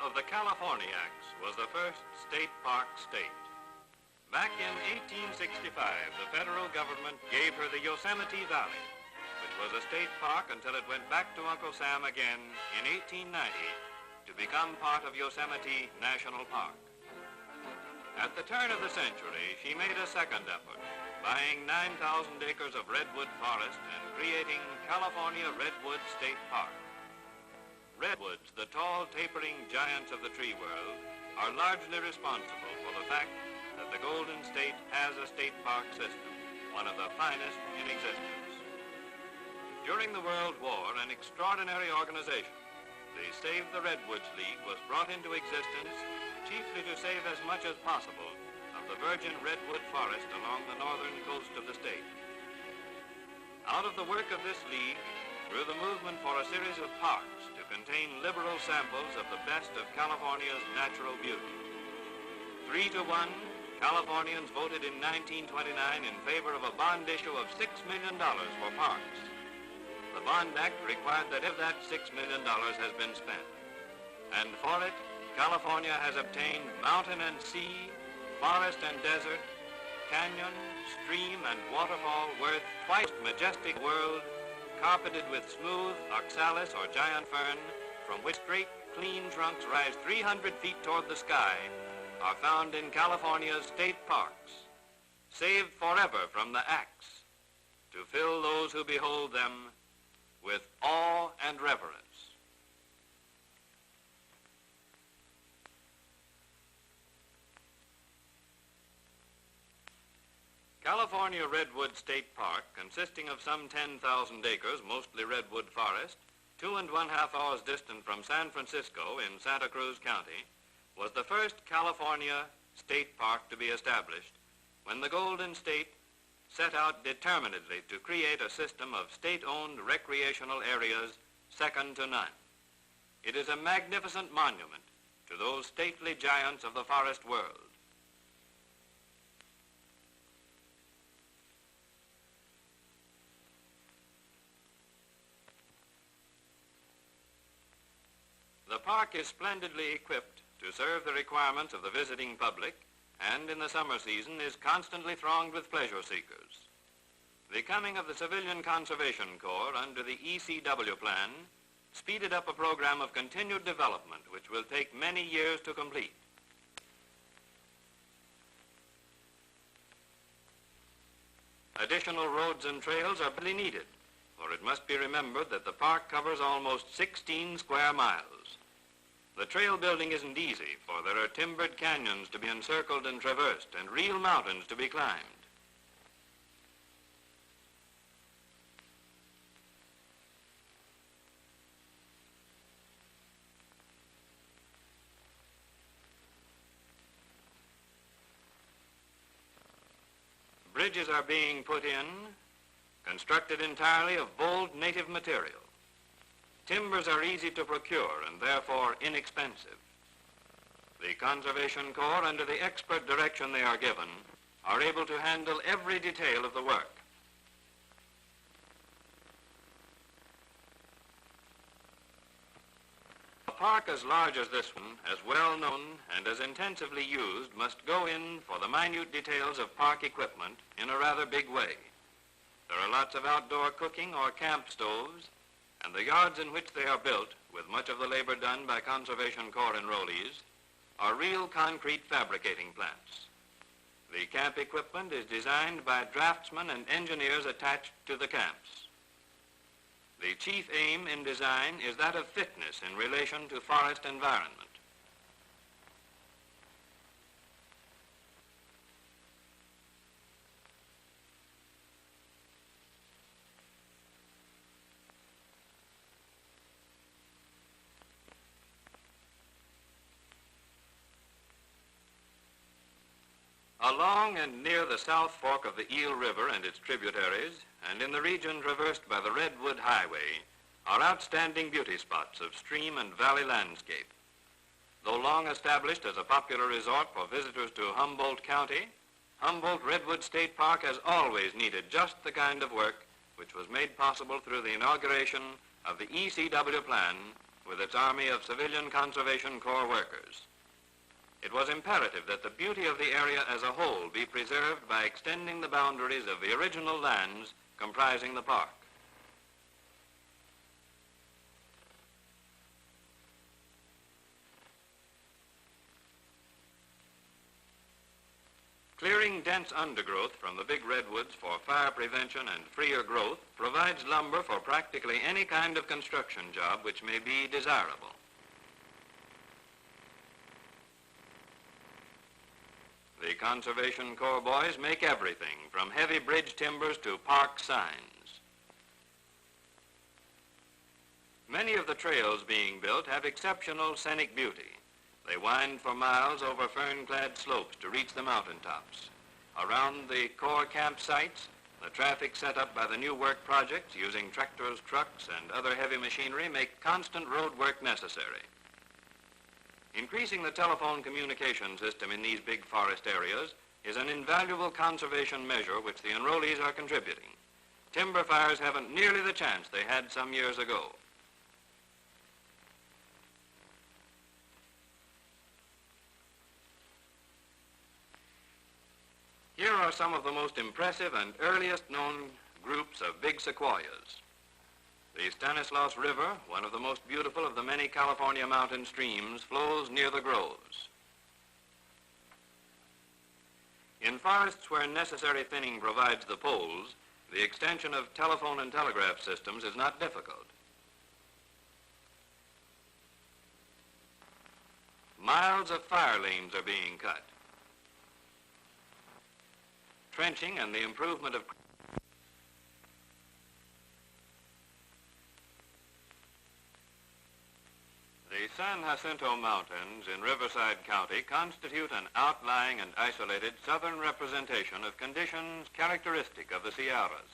of the Californiacs was the first state park state. Back in 1865, the federal government gave her the Yosemite Valley, which was a state park until it went back to Uncle Sam again in 1890 to become part of Yosemite National Park. At the turn of the century, she made a second effort, buying 9,000 acres of redwood forest and creating California Redwood State Park. Redwoods, the tall, tapering giants of the tree world, are largely responsible for the fact that the Golden State has a state park system, one of the finest in existence. During the World War, an extraordinary organization, the Save the Redwoods League, was brought into existence chiefly to save as much as possible of the virgin redwood forest along the northern coast of the state. Out of the work of this league grew the movement for a series of parks to contain liberal samples of the best of California's natural beauty. 3-1, Californians voted in 1929 in favor of a bond issue of $6 million for parks. The Bond Act required that if that $6 million has been spent. And for it, California has obtained mountain and sea, forest and desert, canyon, stream, and waterfall worth twice the majestic world, carpeted with smooth oxalis or giant fern, from which straight, clean trunks rise 300 feet toward the sky, are found in California's state parks, saved forever from the axe, to fill those who behold them with awe and reverence. California Redwood State Park, consisting of some 10,000 acres, mostly redwood forest, 2.5 hours distant from San Francisco in Santa Cruz County, was the first California state park to be established when the Golden State set out determinedly to create a system of state-owned recreational areas second to none. It is a magnificent monument to those stately giants of the forest world. The park is splendidly equipped to serve the requirements of the visiting public, and in the summer season is constantly thronged with pleasure seekers. The coming of the Civilian Conservation Corps under the ECW plan speeded up a program of continued development which will take many years to complete. Additional roads and trails are badly needed, for it must be remembered that the park covers almost 16 square miles. The trail building isn't easy, for there are timbered canyons to be encircled and traversed, and real mountains to be climbed. Bridges are being put in, constructed entirely of bold native material. Timbers are easy to procure and therefore inexpensive. The Conservation Corps, under the expert direction they are given, are able to handle every detail of the work. A park as large as this one, as well known and as intensively used, must go in for the minute details of park equipment in a rather big way. There are lots of outdoor cooking or camp stoves, and the yards in which they are built, with much of the labor done by Conservation Corps enrollees, are real concrete fabricating plants. The camp equipment is designed by draftsmen and engineers attached to the camps. The chief aim in design is that of fitness in relation to forest environment. Along and near the South Fork of the Eel River and its tributaries, and in the region traversed by the Redwood Highway, are outstanding beauty spots of stream and valley landscape. Though long established as a popular resort for visitors to Humboldt County, Humboldt Redwood State Park has always needed just the kind of work which was made possible through the inauguration of the ECW plan, with its army of civilian Conservation Corps workers. It was imperative that the beauty of the area as a whole be preserved by extending the boundaries of the original lands comprising the park. Clearing dense undergrowth from the big redwoods for fire prevention and freer growth provides lumber for practically any kind of construction job which may be desirable. The Conservation Corps boys make everything from heavy bridge timbers to park signs. Many of the trails being built have exceptional scenic beauty. They wind for miles over fern-clad slopes to reach the mountaintops. Around the Corps campsites, the traffic set up by the new work projects using tractors, trucks, and other heavy machinery make constant road work necessary. Increasing the telephone communication system in these big forest areas is an invaluable conservation measure which the enrollees are contributing. Timber fires haven't nearly the chance they had some years ago. Here are some of the most impressive and earliest known groups of big sequoias. The Stanislaus River, one of the most beautiful of the many California mountain streams, flows near the groves. In forests where necessary thinning provides the poles, the extension of telephone and telegraph systems is not difficult. Miles of fire lanes are being cut. Trenching and the improvement of the San Jacinto Mountains in Riverside County constitute an outlying and isolated southern representation of conditions characteristic of the Sierras.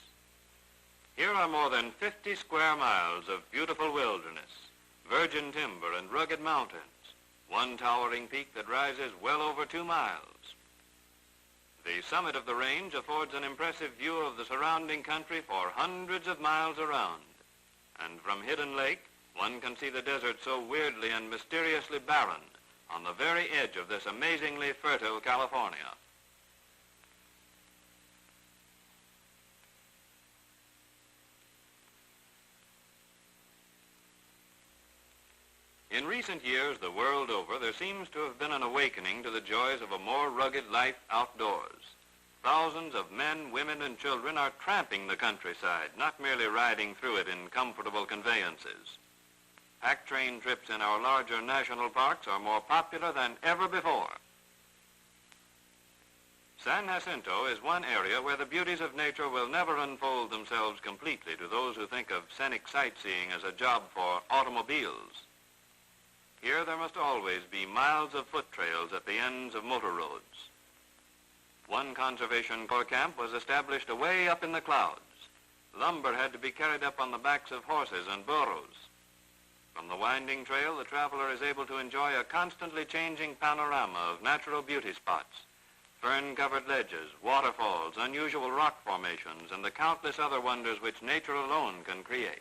Here are more than 50 square miles of beautiful wilderness, virgin timber and rugged mountains, one towering peak that rises well over 2 miles. The summit of the range affords an impressive view of the surrounding country for hundreds of miles around. And from Hidden Lake, one can see the desert so weirdly and mysteriously barren on the very edge of this amazingly fertile California. In recent years, the world over, there seems to have been an awakening to the joys of a more rugged life outdoors. Thousands of men, women, and children are tramping the countryside, not merely riding through it in comfortable conveyances. Pack train trips in our larger national parks are more popular than ever before. San Jacinto is one area where the beauties of nature will never unfold themselves completely to those who think of scenic sightseeing as a job for automobiles. Here there must always be miles of foot trails at the ends of motor roads. One Conservation Corps camp was established away up in the clouds. Lumber had to be carried up on the backs of horses and burros. From the winding trail, the traveler is able to enjoy a constantly changing panorama of natural beauty spots, fern-covered ledges, waterfalls, unusual rock formations, and the countless other wonders which nature alone can create.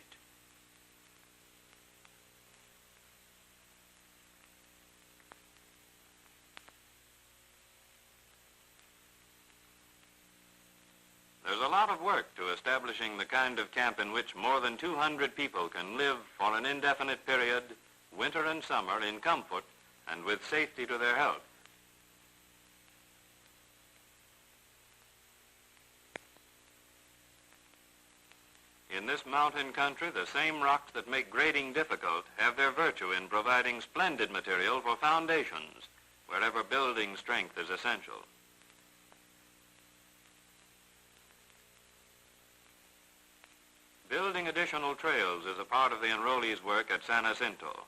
There's a lot of work to establishing the kind of camp in which more than 200 people can live for an indefinite period, winter and summer, in comfort and with safety to their health. In this mountain country, the same rocks that make grading difficult have their virtue in providing splendid material for foundations, wherever building strength is essential. Building additional trails is a part of the enrollees' work at San Jacinto.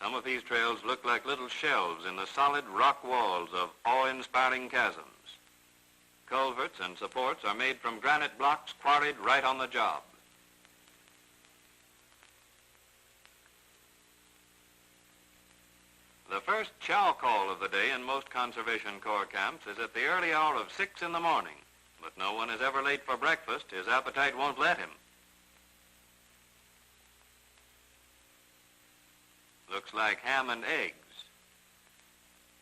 Some of these trails look like little shelves in the solid rock walls of awe-inspiring chasms. Culverts and supports are made from granite blocks quarried right on the job. The first chow call of the day in most Conservation Corps camps is at the early hour of 6 in the morning, but no one is ever late for breakfast. His appetite won't let him. looks like ham and eggs.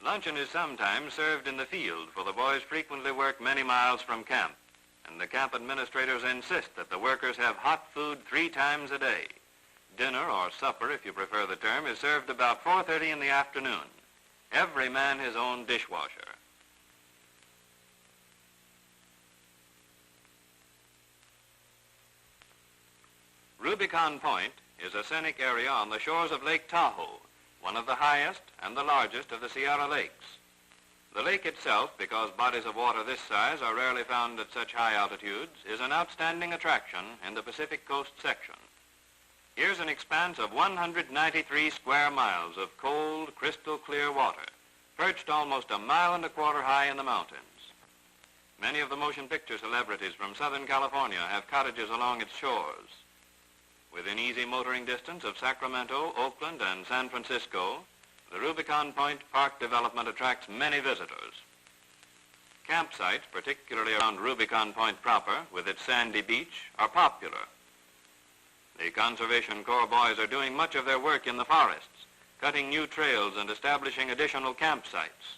Luncheon is sometimes served in the field, for the boys frequently work many miles from camp, and the camp administrators insist that the workers have hot food 3 times a day. Dinner, or supper if you prefer the term, is served about 4:30 in the afternoon. Every man his own dishwasher. Rubicon Point is a scenic area on the shores of Lake Tahoe, one of the highest and the largest of the Sierra Lakes. The lake itself, because bodies of water this size are rarely found at such high altitudes, is an outstanding attraction in the Pacific Coast section. Here's an expanse of 193 square miles of cold, crystal clear water, perched almost 1.25 miles high in the mountains. Many of the motion picture celebrities from Southern California have cottages along its shores. Within easy motoring distance of Sacramento, Oakland, and San Francisco, the Rubicon Point Park development attracts many visitors. Campsites, particularly around Rubicon Point proper, with its sandy beach, are popular. The Conservation Corps boys are doing much of their work in the forests, cutting new trails and establishing additional campsites.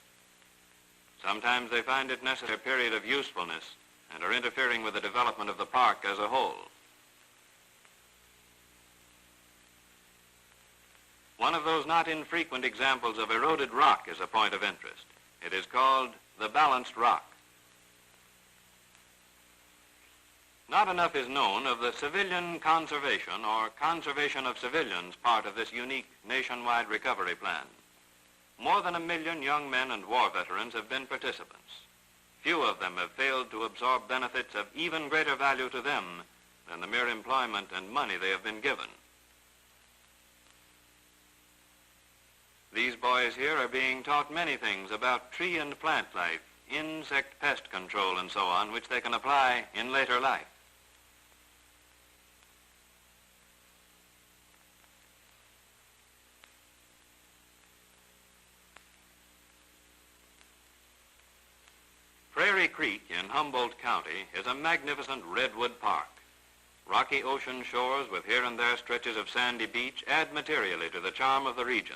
Sometimes they find it necessary a period of usefulness and are interfering with the development of the park as a whole. One of those not infrequent examples of eroded rock is a point of interest. It is called the balanced rock. Not enough is known of the civilian conservation or conservation of civilians part of this unique nationwide recovery plan. More than 1 million young men and war veterans have been participants. Few of them have failed to absorb benefits of even greater value to them than the mere employment and money they have been given. These boys here are being taught many things about tree and plant life, insect pest control, and so on, which they can apply in later life. Prairie Creek in Humboldt County is a magnificent redwood park. Rocky ocean shores with here and there stretches of sandy beach add materially to the charm of the region.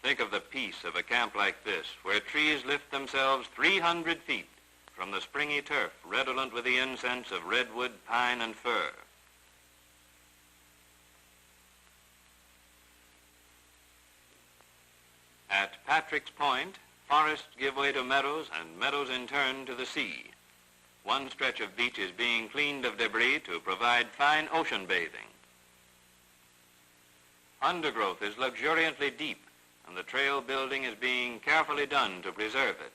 Think of the peace of a camp like this, where trees lift themselves 300 feet from the springy turf, redolent with the incense of redwood, pine, and fir. At Patrick's Point, forests give way to meadows, and meadows in turn to the sea. One stretch of beach is being cleaned of debris to provide fine ocean bathing. Undergrowth is luxuriantly deep, and the trail building is being carefully done to preserve it.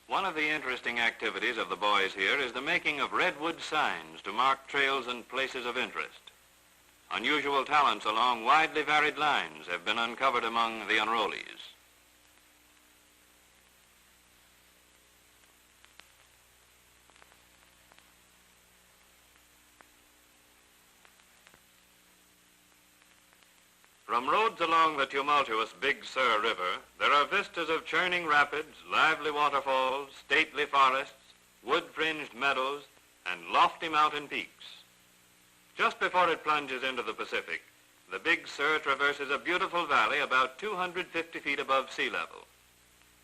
One of the interesting activities of the boys here is the making of redwood signs to mark trails and places of interest. Unusual talents along widely varied lines have been uncovered among the enrollees. From roads along the tumultuous Big Sur River, there are vistas of churning rapids, lively waterfalls, stately forests, wood-fringed meadows, and lofty mountain peaks. Just before it plunges into the Pacific, the Big Sur traverses a beautiful valley about 250 feet above sea level.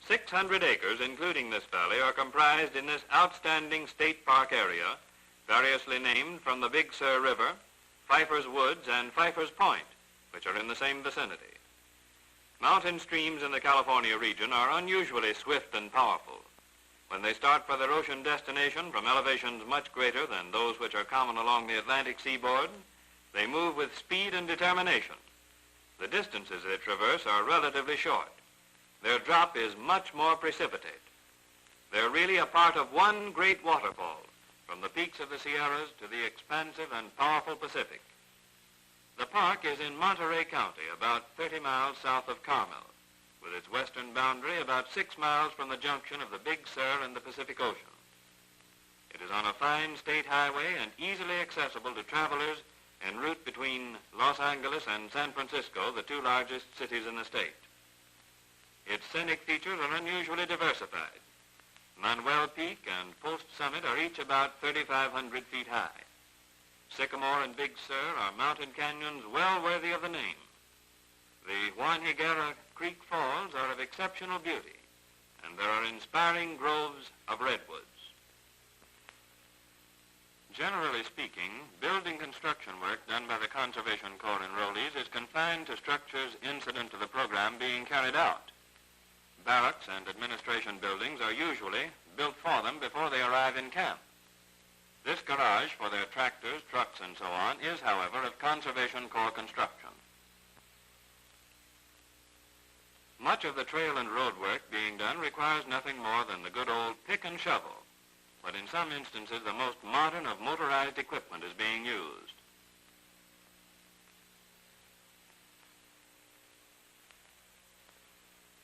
600 acres, including this valley, are comprised in this outstanding state park area, variously named from the Big Sur River, Pfeiffer's Woods, and Pfeiffer's Point, which are in the same vicinity. Mountain streams in the California region are unusually swift and powerful. When they start for their ocean destination from elevations much greater than those which are common along the Atlantic seaboard, they move with speed and determination. The distances they traverse are relatively short. Their drop is much more precipitate. They're really a part of one great waterfall, from the peaks of the Sierras to the expansive and powerful Pacific. The park is in Monterey County, about 30 miles south of Carmel, with its western boundary about 6 miles from the junction of the Big Sur and the Pacific Ocean. It is on a fine state highway and easily accessible to travelers en route between Los Angeles and San Francisco, the 2 largest cities in the state. Its scenic features are unusually diversified. Manuel Peak and Post Summit are each about 3,500 feet high. Sycamore and Big Sur are mountain canyons well worthy of the name. The Juan Higuera Creek Falls are of exceptional beauty, and there are inspiring groves of redwoods. Generally speaking, building construction work done by the Conservation Corps enrollees is confined to structures incident to the program being carried out. Barracks and administration buildings are usually built for them before they arrive in camp. This garage for their tractors, trucks, and so on is, however, of Conservation Corps construction. Much of the trail and road work being done requires nothing more than the good old pick and shovel, but in some instances the most modern of motorized equipment is being used.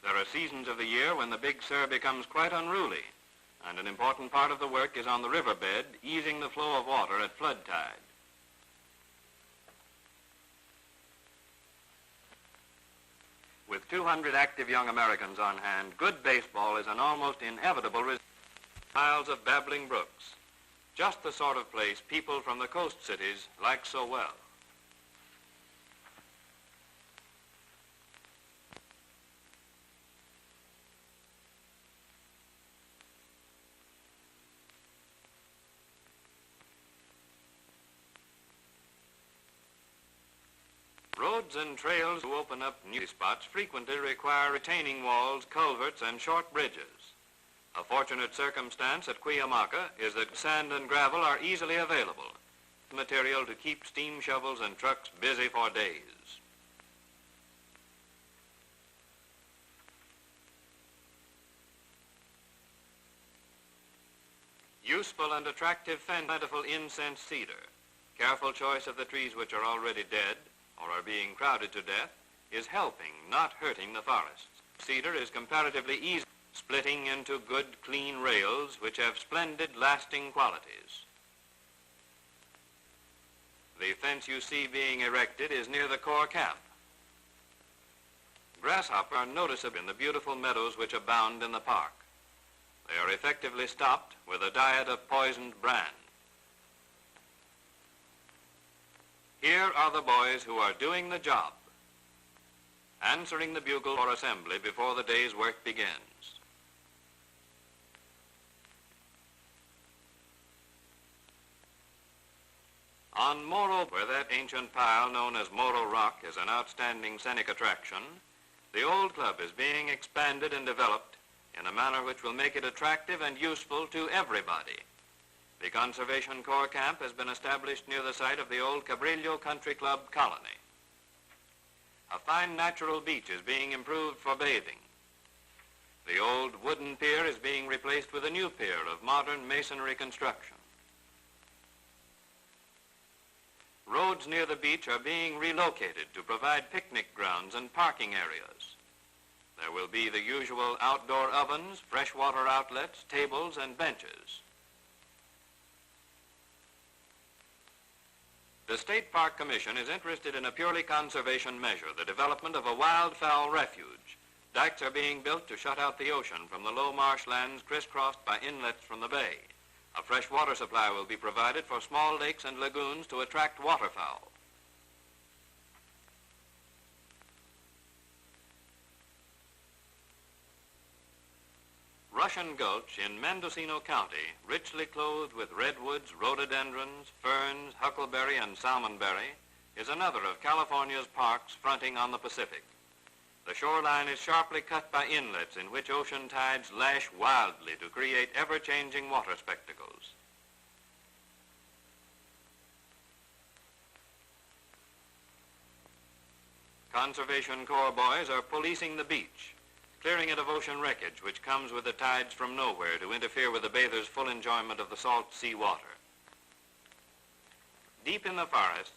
There are seasons of the year when the Big Sur becomes quite unruly, and an important part of the work is on the riverbed, easing the flow of water at flood tide. With 200 active young Americans on hand, good baseball is an almost inevitable result. Miles of babbling brooks, just the sort of place people from the coast cities like so well. Roads and trails to open up new spots frequently require retaining walls, culverts, and short bridges. A fortunate circumstance at Cuyamaca is that sand and gravel are easily available, material to keep steam shovels and trucks busy for days. Useful and attractive plentiful incense cedar. Careful choice of the trees which are already dead or are being crowded to death is helping, not hurting the forests. Cedar is comparatively easy, splitting into good, clean rails which have splendid, lasting qualities. The fence you see being erected is near the Corps camp. Grasshoppers are noticeable in the beautiful meadows which abound in the park. They are effectively stopped with a diet of poisoned bran. Here are the boys who are doing the job, answering the bugle for assembly before the day's work begins. On Morro, where that ancient pile known as Morro Rock is an outstanding scenic attraction, the old club is being expanded and developed in a manner which will make it attractive and useful to everybody. The Conservation Corps camp has been established near the site of the old Cabrillo Country Club colony. A fine natural beach is being improved for bathing. The old wooden pier is being replaced with a new pier of modern masonry construction. Roads near the beach are being relocated to provide picnic grounds and parking areas. There will be the usual outdoor ovens, freshwater outlets, tables, and benches. The State Park Commission is interested in a purely conservation measure, the development of a wildfowl refuge. Dikes are being built to shut out the ocean from the low marshlands crisscrossed by inlets from the bay. A fresh water supply will be provided for small lakes and lagoons to attract waterfowl. Russian Gulch in Mendocino County, richly clothed with redwoods, rhododendrons, ferns, huckleberry, and salmonberry, is another of California's parks fronting on the Pacific. The shoreline is sharply cut by inlets in which ocean tides lash wildly to create ever-changing water spectacles. Conservation Corps boys are policing the beach, clearing it of ocean wreckage which comes with the tides from nowhere to interfere with the bathers' full enjoyment of the salt sea water. Deep in the forests,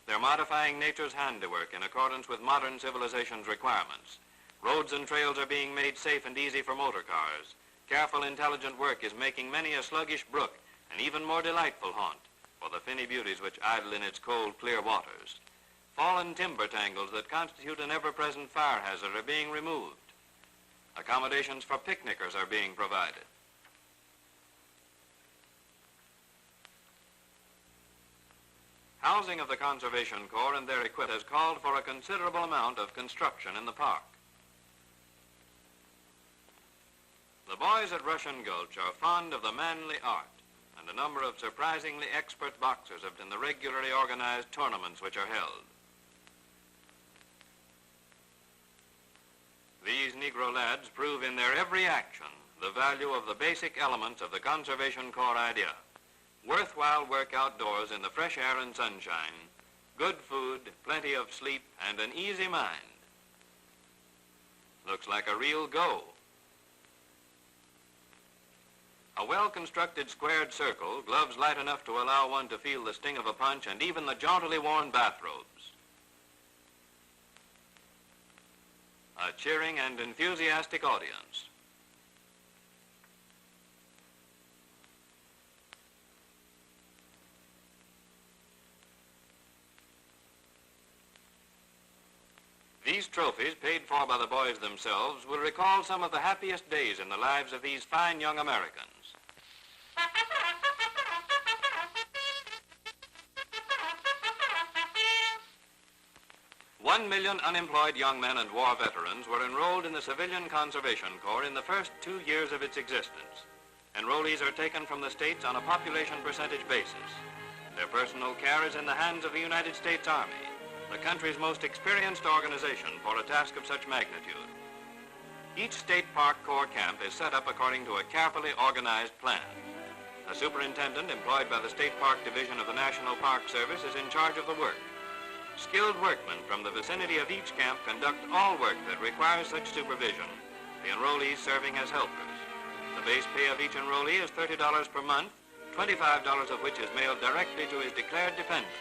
they're modifying nature's handiwork in accordance with modern civilization's requirements. Roads and trails are being made safe and easy for motor cars. Careful, intelligent work is making many a sluggish brook an even more delightful haunt for the finny beauties which idle in its cold, clear waters. Fallen timber tangles that constitute an ever-present fire hazard are being removed. Accommodations for picnickers are being provided. Housing of the Conservation Corps and their equipment has called for a considerable amount of construction in the park. The boys at Russian Gulch are fond of the manly art, and a number of surprisingly expert boxers have been in the regularly organized tournaments which are held. These Negro lads prove in their every action the value of the basic elements of the Conservation Corps idea. Worthwhile work outdoors in the fresh air and sunshine, good food, plenty of sleep, and an easy mind. Looks like a real go. A well-constructed squared circle, gloves light enough to allow one to feel the sting of a punch, and even the jauntily worn bathrobes. A cheering and enthusiastic audience. These trophies, paid for by the boys themselves, will recall some of the happiest days in the lives of these fine young Americans. 1 million unemployed young men and war veterans were enrolled in the Civilian Conservation Corps in the first 2 years of its existence. Enrollees are taken from the states on a population percentage basis. Their personal care is in the hands of the United States Army, the country's most experienced organization for a task of such magnitude. Each state park corps camp is set up according to a carefully organized plan. A superintendent employed by the State Park Division of the National Park Service is in charge of the work. Skilled workmen from the vicinity of each camp conduct all work that requires such supervision, the enrollees serving as helpers. The base pay of each enrollee is $30 per month, $25 of which is mailed directly to his declared dependents.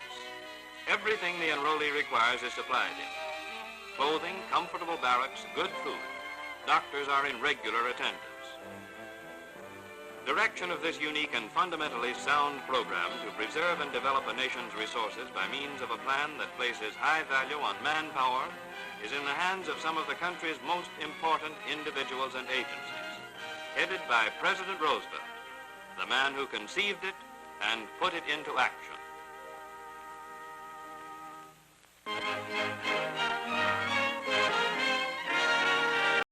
Everything the enrollee requires is supplied him. Clothing, comfortable barracks, good food. Doctors are in regular attendance. Direction of this unique and fundamentally sound program to preserve and develop a nation's resources by means of a plan that places high value on manpower is in the hands of some of the country's most important individuals and agencies, headed by President Roosevelt, the man who conceived it and put it into action.